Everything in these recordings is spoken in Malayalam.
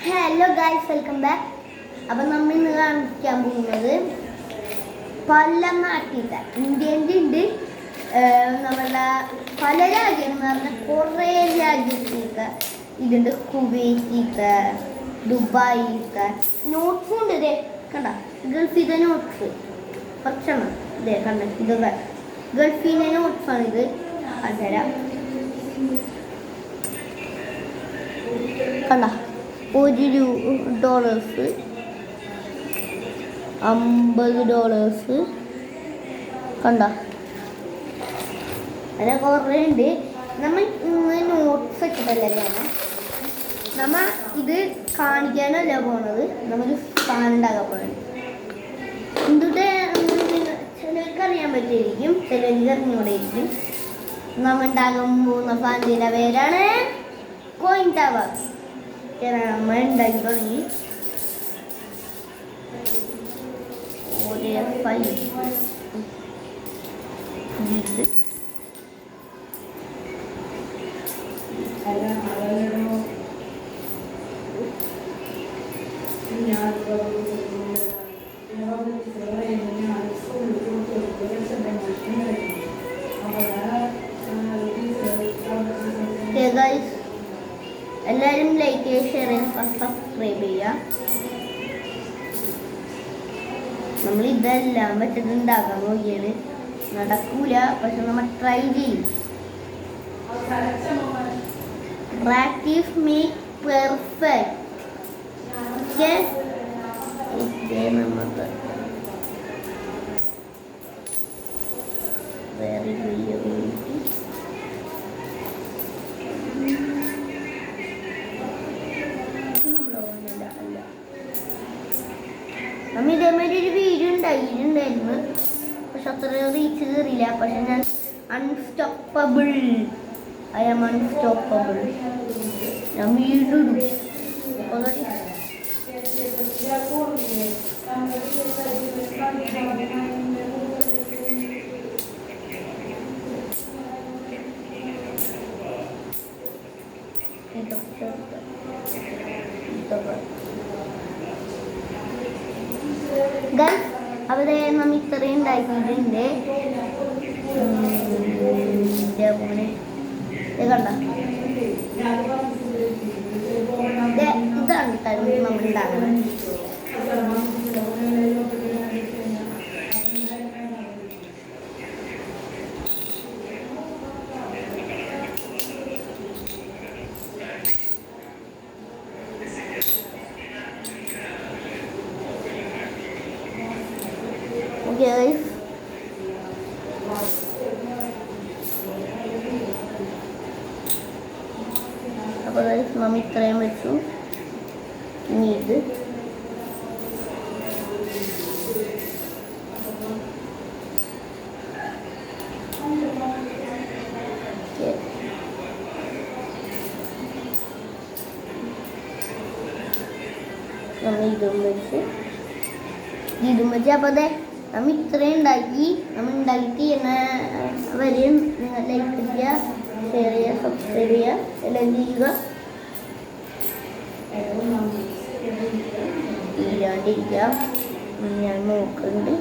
Hello guys, welcome back. അപ്പം നമ്മൾ ഇന്ന് കാണിക്കാൻ പോകുന്നത് പല നാട്ടിലത്തെ ഇന്ത്യൻ്റെ ഉണ്ട്, നമ്മളുടെ പല രാജ്യം എന്ന് പറഞ്ഞാൽ കുറേ രാജ്യത്തേക്ക് ഇതുണ്ട്. കുവൈറ്റിത്തെ, ദുബായിത്തെ നോട്ട്സും ഉണ്ട്. ഇതേ കണ്ട, ഗൾഫിത്തെ നോട്ട്സ് കുറച്ചെണ്ണം ഇതേ കണ്ട, ഇതൊക്കെ ഗൾഫിൻ്റെ നോട്ട്സാണ്. ഇത് അതുതരാം കണ്ട, $1 $50 കണ്ട, അങ്ങനെ കുറേ ഉണ്ട്. നമ്മൾ ഇന്ന് നോട്ട്സ് വെച്ചിട്ടല്ലേ ചെയ്യണം. നമ്മ ഇത് കാണിക്കാനല്ല പോണത്, നമുക്ക് സാധനം ഉണ്ടാക്കാൻ പോകുന്നത്. എന്തുട്ട് ചിലർക്ക് അറിയാൻ പറ്റിയിരിക്കും, ചിലർക്ക് അറിഞ്ഞുകൂടെയിരിക്കും. നമ്മ ഉണ്ടാകാൻ പോകുന്ന സാധനത്തിൻ്റെ പേരാണ് കോയിൻ ടവർ. നമ്മ ഉണ്ടാക്കി തുടങ്ങി. എല്ലാവരും ലൈക്ക് ചെയ്യുക, ഷെയർ ചെയ്യുക, സബ്സ്ക്രൈബ് ചെയ്യുക. നമ്മൾ ഇതെല്ലാം വെച്ചിട്ട് ഉണ്ടാക്കാൻ നോക്കിയാണ്, നടക്കൂല. പക്ഷെ നമ്മൾ ട്രൈ ചെയ്യും. Practice make perfect. നമുക്ക് വെരി നമ്മ ഇതേമാതിരി ഒരു വീഡിയോ ഉണ്ടായിരുന്നു, പക്ഷെ അത്ര റീച്ച് കയറിയില്ല. പക്ഷെ ഞാൻ അൺസ്റ്റോപ്പബിൾ, ഐ ആം അൺസ്റ്റോപ്പബിൾ. ഞാൻ വീഡിയോ ഇടും. അവിടെ നമ്മ ഇത്രയും ഉണ്ടാക്കിയിട്ടുണ്ട്. കണ്ട, ഇതാണ് നമ്മൾ ഉണ്ടാക്കുന്നത്. അപ്പോൾ നമ്മ ഇത്രയും വെച്ചു. ഇനി ഇത് നമ്മ ഇതും വെച്ച് അപ്പോൾ അതെ നമ്മ ഇത്രയും ഉണ്ടാക്കി. നമ്മൾ ഉണ്ടാക്കിയിട്ട് എന്നെ വരെയും നിങ്ങൾ ലൈക്ക് ചെയ്യുക, ഷെയർ ചെയ്യുക, സബ്സ്ക്രൈബ് ചെയ്യുക, എല്ലാം ചെയ്യുക. ഇല്ലാണ്ടിരിക്കുക, ഞാൻ നോക്കുന്നുണ്ട്.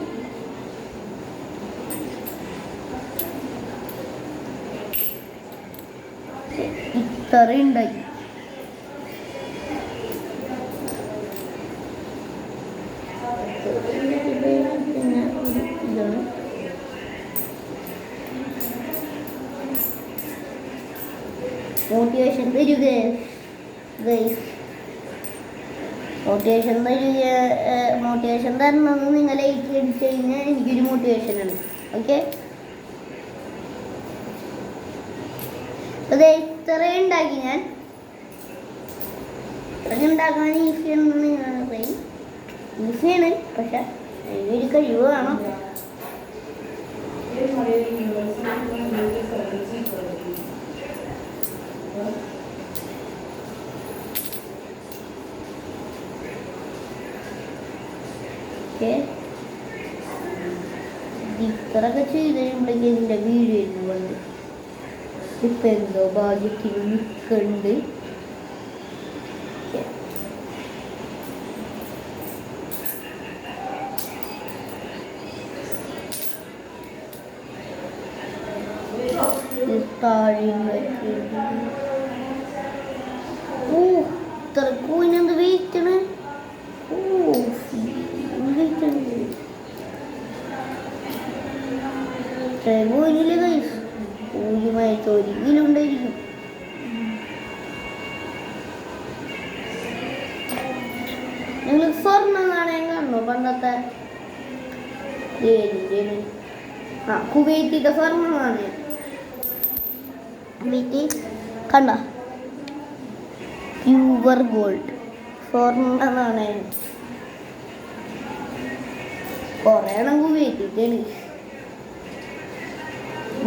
ഇത്ര ഉണ്ടാക്കി. ഇതാണ് മോട്ടിവേഷൻ തരിക ഗൈസ്. മോട്ടിവേഷൻ തരണമെന്ന് നിങ്ങൾ ലൈക്ക് അടിച്ചു കഴിഞ്ഞാൽ എനിക്കൊരു മോട്ടിവേഷനാണ്. ഓക്കെ, അതെ ഇത്രയും ഉണ്ടാക്കി. ഞാൻ ഇത്രയും ഉണ്ടാക്കാൻ ഈസിയാണെന്ന് നിങ്ങൾ പറയും. ഈസിയാണ്, പക്ഷെ അതിനൊരു കഴിവ് വേണം. ഇത്രയൊക്കെ ചെയ്ത് കഴിയുമ്പോഴേക്കും ഇതിൻ്റെ വീഡിയോ ഇരുന്നുകൊണ്ട് ഇപ്പം എന്തോ ഭാഗ്യത്തിന് നിൽക്കുന്നുണ്ട്. താഴെ ഓ ഇത്ര കോയിനെന്ത് വെയിറ്റാണ്. ഓ വെയിറ്റുണ്ട്. കോയിനില്ലേ ഗൈസ്, കോഴിയുമായിട്ട് 1 കിലോ ഉണ്ടായിരിക്കും. നിങ്ങൾ സ്വർണ്ണ നാണയം കാണണോ പണ്ടത്തെ? ആ കുവൈറ്റിത്തെ സ്വർണ്ണ നാണയം കണ്ട, പ്യൂവർ ഗോൾഡ് സ്വർണ്ണ നാണയം. കുറേ എണ്ണം കുവൈറ്റിട്ടാണ്.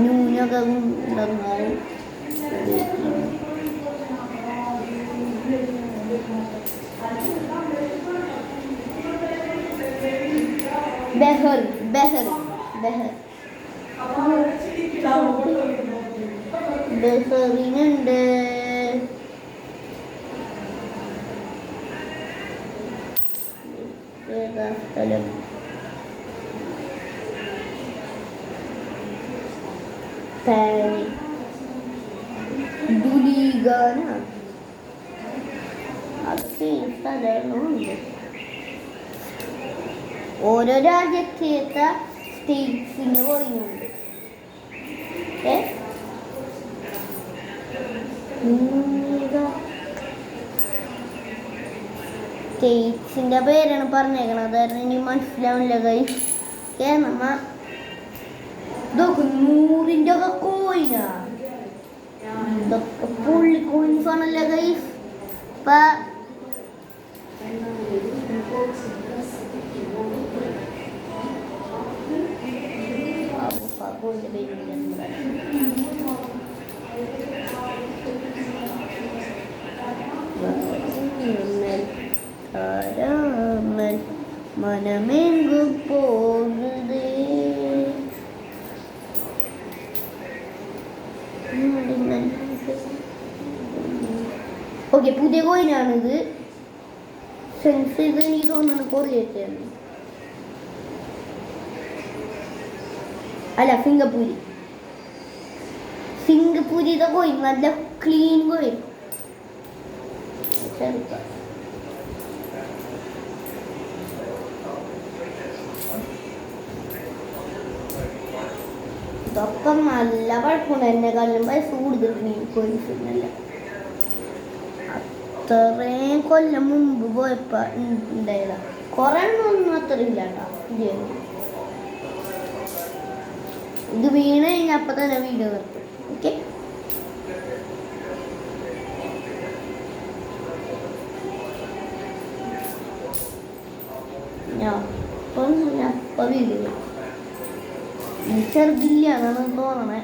ന്യൂനൊക്കെ ഉണ്ടെന്നാലും ബെഹർ ബെഹർ ബെഹർ ബെഹറിനുണ്ട്. ഏതാ സ്ഥലം? ദുലീഗാന. അതൊക്കെ ഈ സ്ഥലങ്ങളുണ്ട്. ഓരോ രാജ്യത്തേത്ത സ്റ്റേറ്റ്സിന് പറയുന്നുണ്ട്. സ്റ്റേറ്റ്സിന്റെ പേരാണ് പറഞ്ഞേക്കണത്. അതായത് ഇനി മനസ്സിലാവില്ല ഗൈസ്. നമ്മ ഇതൊക്കെ 100ന്റെ ഒക്കെ കോയിനാ. ഇതൊക്കെ പുള്ളി കോയിൻസ് ആണല്ലേ ഗൈസ്. ഇപ്പൊ മനമെങ്കു പോകുന്നതേ. ഓക്കെ, പുതിയ കോയിനാണിത്. സെൻസ് ചെയ്ത് എനിക്ക് തോന്നുന്നു കൊറിയറ്റാണ്. അല്ല, സിംഗപ്പൂരിത്തെ കോയിൻ നല്ല ക്ലീൻ കോയിൻ. ഇതൊക്കെ നല്ല പഴക്കമുണ്ട്. എന്നെക്കാളും പൈസ കൂടുതൽ കോയിൻസിനല്ല. അത്രയും കൊല്ലം മുമ്പ് പോയപ്പോ ഉണ്ടായതാ. കുറെ ഒന്നും അത്ര ഇല്ല കേട്ടോ. ഇത് വീണ് കഴിഞ്ഞപ്പോ തന്നെ വീഡിയോ നിർത്തും. ഓക്കെ, വീഡിയോ ചെറുതില്ല എന്നാണ് തോന്നണേ.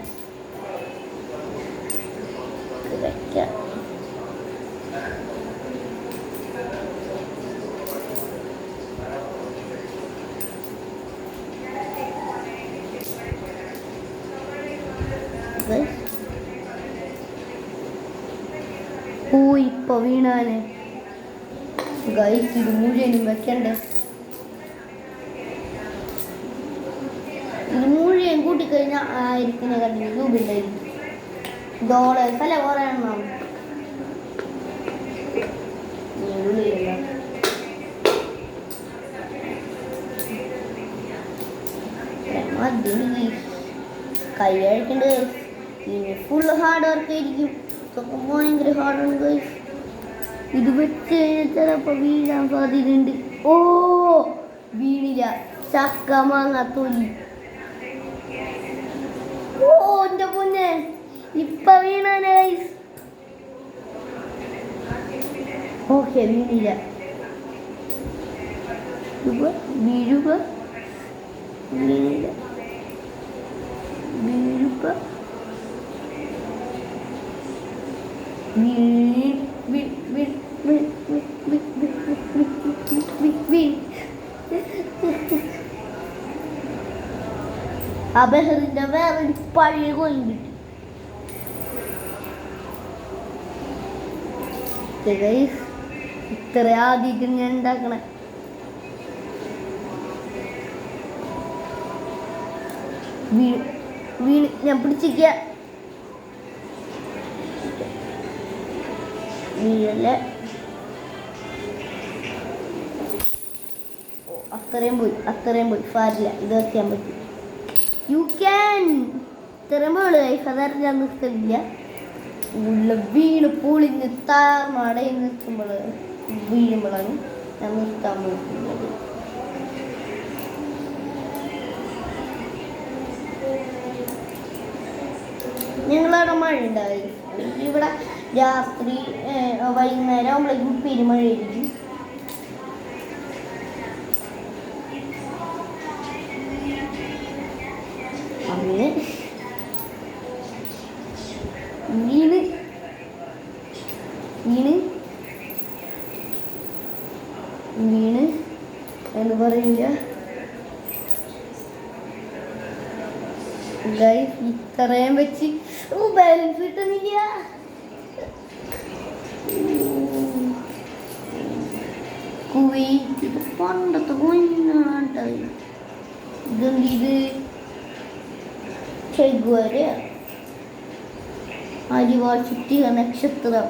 ഇപ്പൊ വീണാന് ഗൈസ് ഇത് മുഴുവനും വെക്കണ്ടേ. ഇത് മുഴുവൻ കൂട്ടിക്കഴിഞ്ഞാൽ 1000 രൂപ ഉണ്ടായിരിക്കും. ഡോളേഴ്സ് അല്ല, കുറേ എണ്ണം. കൈ കഴിക്കണ്ട. ഇനി ഫുള്ള് ഹാർഡ് വർക്ക് ആയിരിക്കും. ഇതൊക്കെ ഭയങ്കര ഹാർഡാണ് ഗൈസ്. ഇത് വെച്ച് ചിലപ്പോൾ വീഴാൻ സാധ്യതയുണ്ട്. ഓ വീണില്ല. ചക്ക മാങ്ങ തൊലി. ഓ എൻ്റെ പൊന്നെ, ഇപ്പൊ വീണാണ് ഗൈസ്. ഓക്കെ, വീണില്ല. വീഴുക, വീണില്ല. വീഴുക, അബഹറിന്റെ വേറൊരു പഴയ കോയിൻ കിട്ടി. ഇത്ര ആദ്യമായിട്ട് ഞാൻ ഉണ്ടാക്കണേ. വീണ് ഞാൻ പിടിച്ചിരിക്കുക. വീഴല്ലേ. അത്രയും പോയി സാരില്ല, ഇത് വെക്കാൻ പറ്റും. You can. ഇത്രയും പോള് അതറിഞ്ഞാൽ നിർത്തില്ല. ഉള്ള വീണ് പൊളിഞ്ഞ് താർമാടയിൽ നിർത്തുമ്പോൾ വീഴുമ്പോഴാണ് ഞാൻ നിർത്താൻ നോക്കുന്നത്. ഞങ്ങളവിടെ മഴ ഉണ്ടായി. ഇവിടെ രാത്രി വൈകുന്നേരം ആകുമ്പോഴേക്കും പെരുമഴയായിരിക്കും. അങ്ങനെ വീണ് എന്ന് പറയില്ല ഗൈസ്. ഇത്രയും വെച്ച് ബാലൻസ് കിട്ടുന്നില്ല. കുവൈറ്റ് പണ്ടത്തെ കുഞ്ഞാട്ടത്. ഇതെന്ത് ചെഗുവര അരിവാൾ ചുറ്റിക നക്ഷത്രം.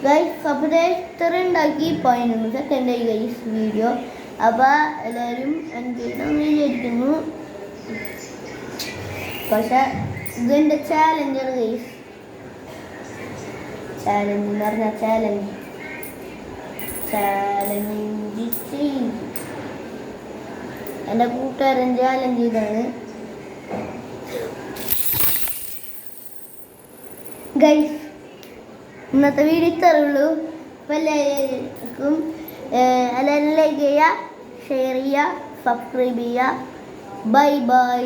ഗൈസ് അപ്പോൾ ഇത്ര ഉണ്ടാക്കി 11 സെക്കൻഡായി ഗൈസ് വീഡിയോ. അപ്പോൾ എല്ലാവരും എന്തെന്ന് വിചാരിക്കുന്നു. പക്ഷെ ഇതെൻ്റെ ചാലഞ്ചാണ് ഗൈസ്. ചാലഞ്ച് എന്ന് പറഞ്ഞാൽ ചാലഞ്ച് ചെയ്തു. എൻ്റെ കൂട്ടുകാരൻ ചാലഞ്ച് ചെയ്താണ് ഗൈസ്. ഇന്നത്തെ വീഡിയോ ഇത്രേ ഉള്ളൂ. അപ്പോൾ എല്ലാവർക്കും എല്ലാവരും ലൈക്ക് ചെയ്യുക, ഷെയർ ചെയ്യുക, സബ്സ്ക്രൈബ് ചെയ്യുക. Bye bye.